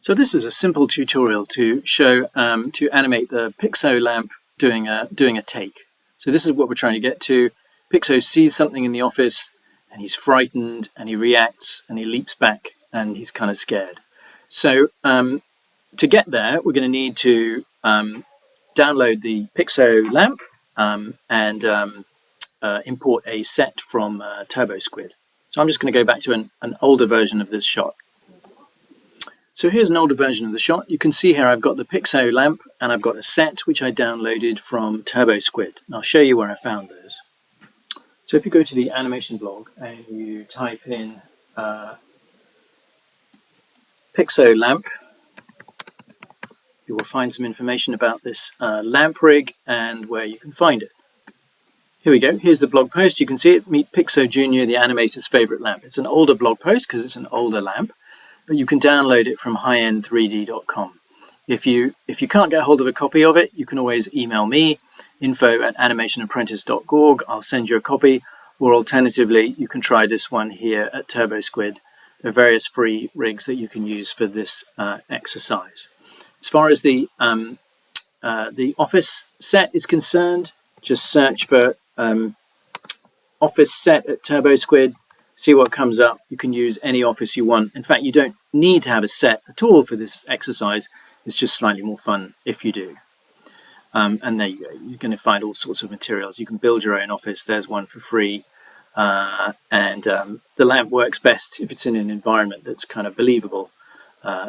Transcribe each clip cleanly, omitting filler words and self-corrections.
So this is a simple tutorial to show to animate the Pixo lamp doing a take. So this is what we're trying to get to. Pixo sees something in the office and he's frightened and he reacts and he leaps back and he's kind of scared. So to get there, we're going to need to download the Pixo lamp and import a set from TurboSquid. So I'm just going to go back to an older version of this shot. So here's an older version of the shot. You can see here I've got the Pixo lamp and I've got a set which I downloaded from TurboSquid. And I'll show you where I found those. So if you go to the animation blog and you type in Pixo lamp, you will find some information about this lamp rig and where you can find it. Here we go. Here's the blog post. You can see it. Meet Pixo Jr., the animator's favorite lamp. It's an older blog post because it's an older lamp, but you can download it from highend3d.com. If you can't get hold of a copy of it, you can always email me, info@animationapprentice.org. I'll send you a copy, or alternatively, you can try this one here at TurboSquid. There are various free rigs that you can use for this exercise. As far as the office set is concerned, just search for office set at TurboSquid, see what comes up. You can use any office you want. In fact, you don't need to have a set at all for this exercise. It's just slightly more fun if you do. And there you go. You're going to find all sorts of materials. You can build your own office. There's one for free. The lamp works best if it's in an environment that's kind of believable,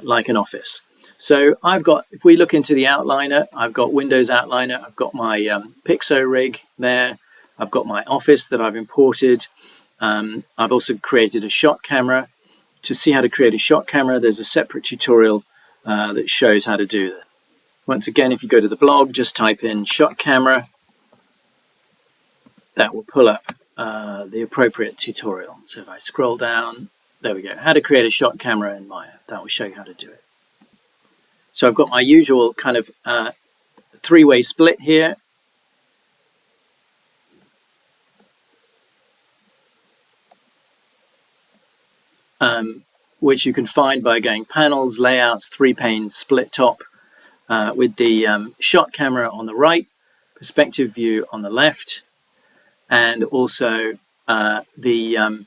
like an office. So I've got, if we look into the outliner, I've got Windows outliner. I've got my Pixo rig there. I've got my office that I've imported. I've also created a shot camera. To see how to create a shot camera, there's a separate tutorial that shows how to do that. Once again, if you go to the blog, just type in shot camera. That will pull up the appropriate tutorial. So if I scroll down, there we go. How to create a shot camera in Maya. That will show you how to do it. So I've got my usual kind of three-way split here. Which you can find by going panels, layouts, three-pane split top with the shot camera on the right, perspective view on the left, and also the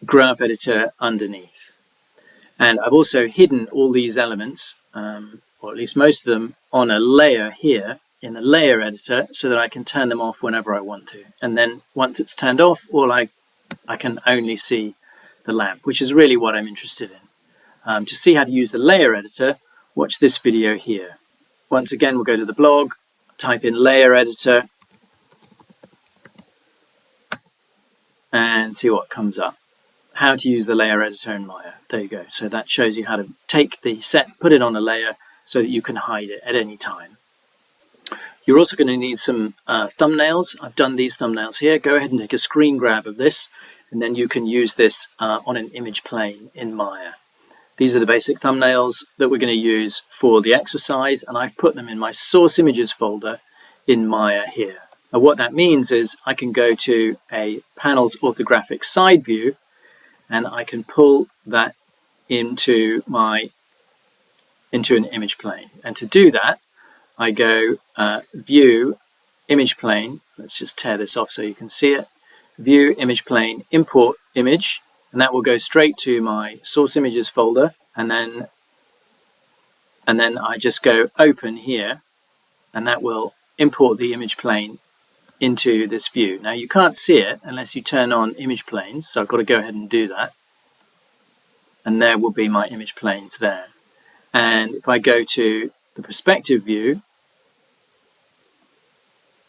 graph editor underneath. And I've also hidden all these elements, or at least most of them, on a layer here in the layer editor so that I can turn them off whenever I want to. And then once it's turned off, I can only see the lamp, which is really what I'm interested in. To see how to use the layer editor, watch this video here. Once again, we'll go to the blog, type in layer editor, and see what comes up. How to use the layer editor in Maya. There you go. So that shows you how to take the set, put it on a layer so that you can hide it at any time. You're also going to need some thumbnails. I've done these thumbnails here. Go ahead and take a screen grab of this, and then you can use this on an image plane in Maya. These are the basic thumbnails that we're going to use for the exercise, and I've put them in my source images folder in Maya here. Now what that means is I can go to a panel's orthographic side view, and I can pull that into an image plane. And to do that, I go View, Image Plane. Let's just tear this off so you can see it. View, Image Plane, Import Image, and that will go straight to my Source Images folder. And then I just go Open here, and that will import the image plane into this view. Now you can't see it unless you turn on image planes, so I've got to go ahead and do that. And there will be my image planes there. And if I go to the perspective view,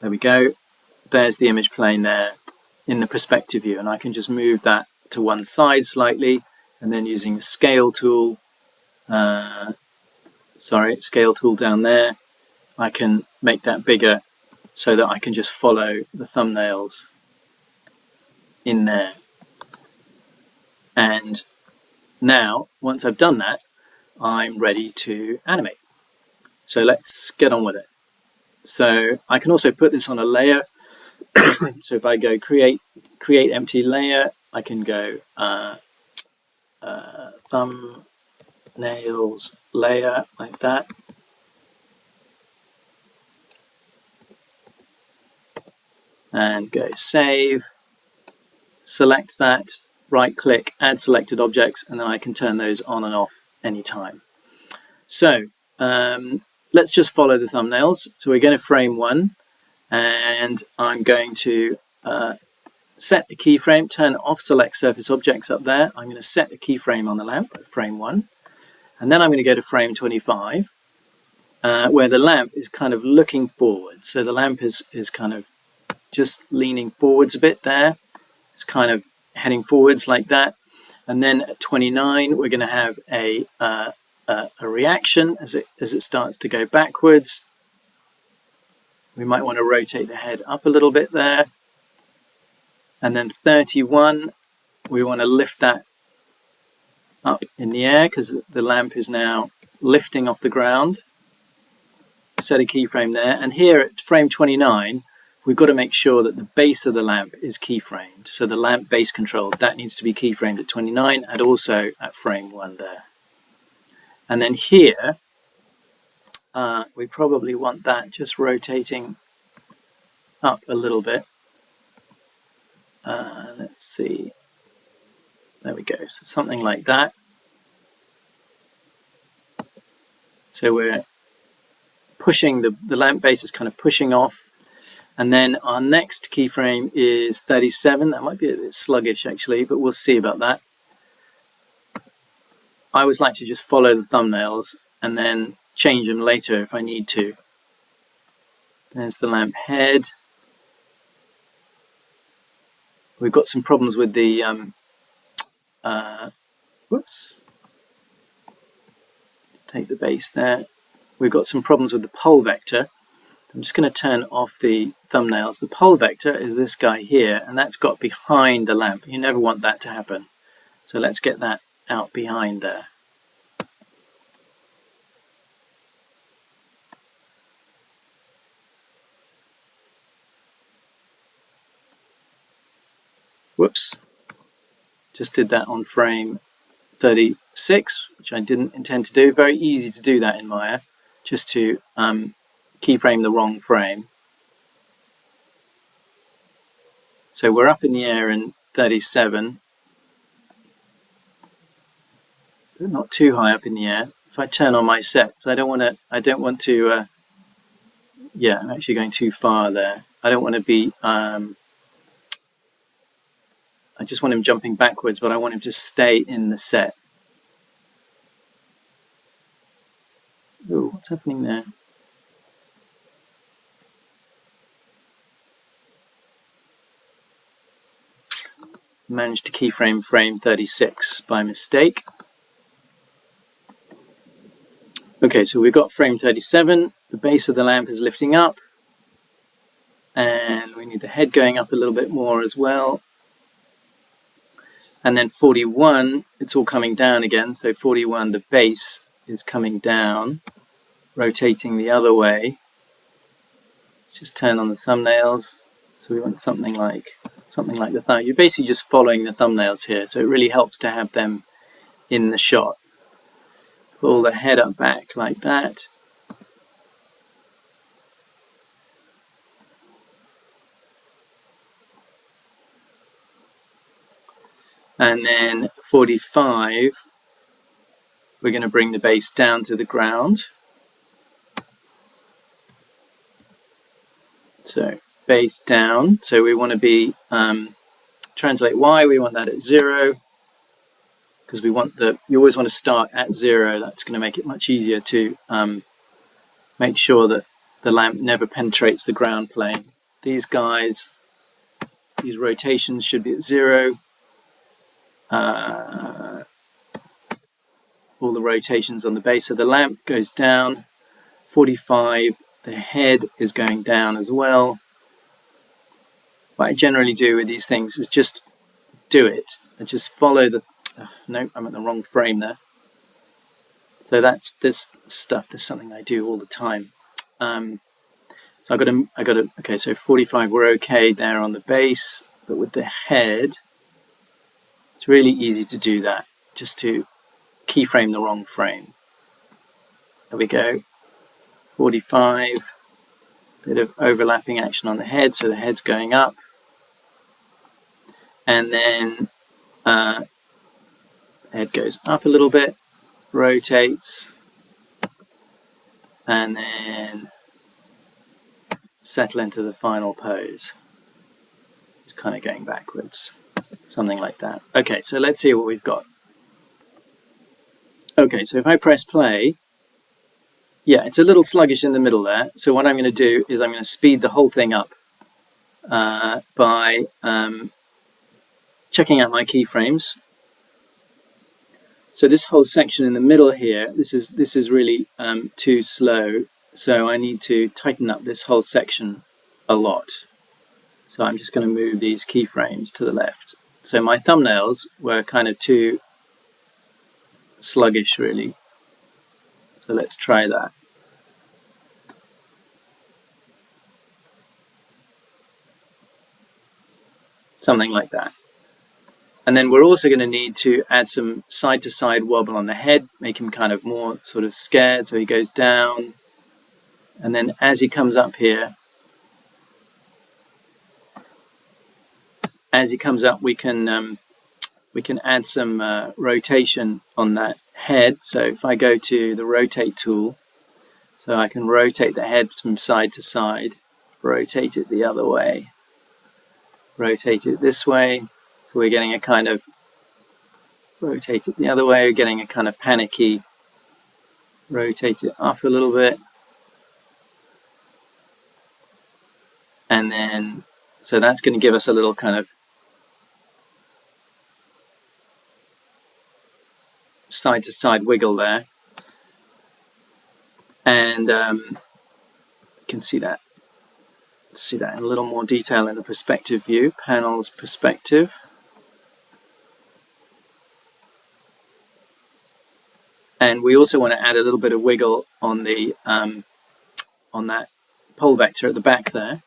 there we go, there's the image plane there in the perspective view, and I can just move that to one side slightly, and then using the scale tool, scale tool down there, I can make that bigger so that I can just follow the thumbnails in there. And now, once I've done that, I'm ready to animate. So let's get on with it. So I can also put this on a layer. So if I go create empty layer, I can go thumbnails layer like that. And go save, select that, right click, add selected objects, and then I can turn those on and off anytime. So let's just follow the thumbnails. So we're going to frame 1, and I'm going to set a keyframe, turn off select surface objects up there. I'm going to set a keyframe on the lamp at frame 1, and then I'm going to go to frame 25, where the lamp is kind of looking forward. So the lamp is kind of just leaning forwards a bit there. It's kind of heading forwards like that. And then at 29, we're going to have a reaction as it starts to go backwards. We might want to rotate the head up a little bit there. And then 31, we want to lift that up in the air because the lamp is now lifting off the ground. Set a keyframe there. And here at frame 29, we've got to make sure that the base of the lamp is keyframed. So the lamp base control, that needs to be keyframed at 29 and also at frame 1 there. And then here, we probably want that just rotating up a little bit. Let's see. There we go. So something like that. So we're pushing, the lamp base is kind of pushing off. And then our next keyframe is 37. That might be a bit sluggish actually, but we'll see about that. I always like to just follow the thumbnails and then change them later if I need to. There's the lamp head. We've got some problems with the whoops. Take the base there. We've got some problems with the pole vector. I'm just going to turn off the thumbnails. The pole vector is this guy here, and that's got behind the lamp. You never want that to happen. So let's get that out behind there. Whoops. Just did that on frame 36, which I didn't intend to do. Very easy to do that in Maya, just to keyframe the wrong frame. So we're up in the air in 37, but not too high up in the air. If I turn on my sets, I don't want to, yeah, I'm actually going too far there. I don't want to be, I just want him jumping backwards, but I want him to stay in the set. Ooh, what's happening there? Managed to keyframe frame 36 by mistake. Okay, so we've got frame 37. The base of the lamp is lifting up. And we need the head going up a little bit more as well. And then 41, it's all coming down again. So 41, the base is coming down, rotating the other way. Let's just turn on the thumbnails. So we want something like the thumb. You're basically just following the thumbnails here. So it really helps to have them in the shot. Pull the head up back like that. And then 45, we're going to bring the base down to the ground. So base down. So we want to be, translate Y, we want that at 0. Because we want you always want to start at 0. That's going to make it much easier to make sure that the lamp never penetrates the ground plane. These guys, these rotations should be at 0. All the rotations on the base of the lamp goes down. 45, the head is going down as well. What I generally do with these things is just do it. I just follow the... no, I'm at the wrong frame there. So that's this stuff. There's something I do all the time. So I got to. Okay, so 45, we're okay there on the base, but with the head, it's really easy to do that. just to keyframe the wrong frame. There we go. 45. Bit of overlapping action on the head, so the head's going up. And then the head goes up a little bit, rotates, and then settle into the final pose. It's kind of going backwards, something like that. Okay, so let's see what we've got. Okay, so if I press play, yeah, it's a little sluggish in the middle there. So what I'm going to do is I'm going to speed the whole thing up by checking out my keyframes. So this whole section in the middle here, this is really too slow. So I need to tighten up this whole section a lot. So I'm just going to move these keyframes to the left. So my thumbnails were kind of too sluggish, really. So let's try that. Something like that. And then we're also going to need to add some side-to-side wobble on the head, make him kind of more sort of scared, so he goes down. And then as he comes up here, we can add some rotation on that head. So if I go to the rotate tool, so I can rotate the head from side to side, rotate it the other way, rotate it this way. So we're getting a kind of, rotate it the other way, we're getting a kind of panicky, rotate it up a little bit. And then, so that's going to give us a little kind of side to side wiggle there. And you can see that. Let's see that in a little more detail in the perspective view, panels perspective. And we also want to add a little bit of wiggle on the on that pole vector at the back there.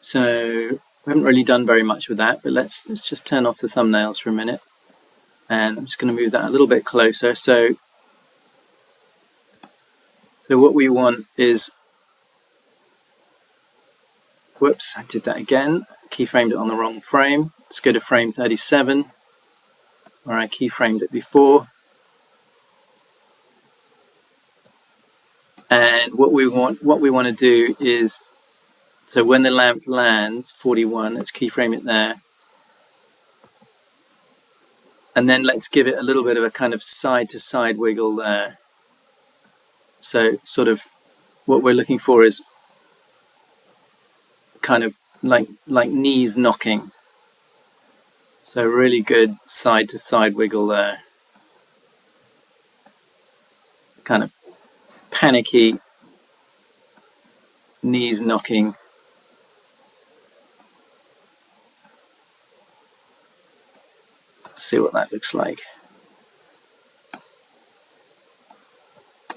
So we haven't really done very much with that, but let's just turn off the thumbnails for a minute. And I'm just going to move that a little bit closer. So what we want is, whoops, I did that again. Keyframed it on the wrong frame. Let's go to frame 37, where I keyframed it before. And what we want to do is, so when the lamp lands, 41, let's keyframe it there. And then let's give it a little bit of a kind of side-to-side wiggle there. So sort of what we're looking for is kind of like knees knocking. So really good side-to-side wiggle there. Kind of panicky, knees knocking. Let's see what that looks like.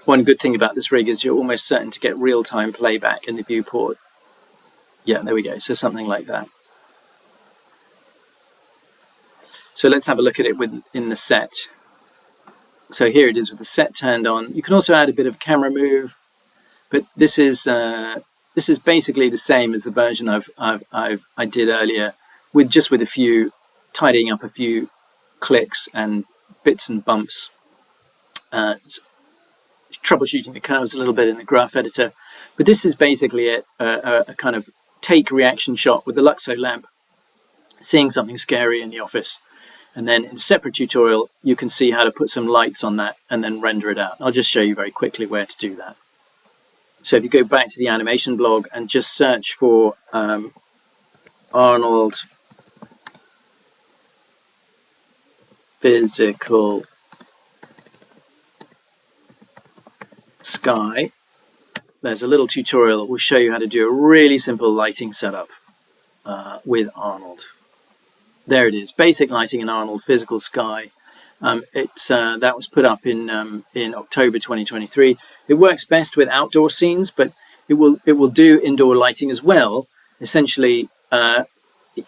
One good thing about this rig is you're almost certain to get real-time playback in the viewport. Yeah, there we go. So something like that. So let's have a look at it in the set. So here it is with the set turned on. You can also add a bit of camera move, but this is basically the same as the version I did earlier, with a few, tidying up a few clicks and bits and bumps. Troubleshooting the curves a little bit in the graph editor, but this is basically a kind of take reaction shot with the Luxo lamp, seeing something scary in the office, and then in a separate tutorial you can see how to put some lights on that and then render it out. I'll just show you very quickly where to do that. So if you go back to the animation blog and just search for Arnold physical sky, there's a little tutorial that will show you how to do a really simple lighting setup with Arnold. There it is, basic lighting in Arnold physical sky. That was put up in October 2023. It works best with outdoor scenes, but it will do indoor lighting as well, essentially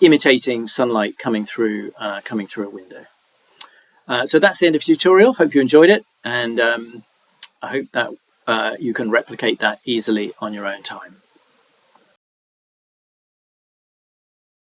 imitating sunlight coming through a window. So that's the end of the tutorial. Hope you enjoyed it, and I hope that you can replicate that easily on your own time.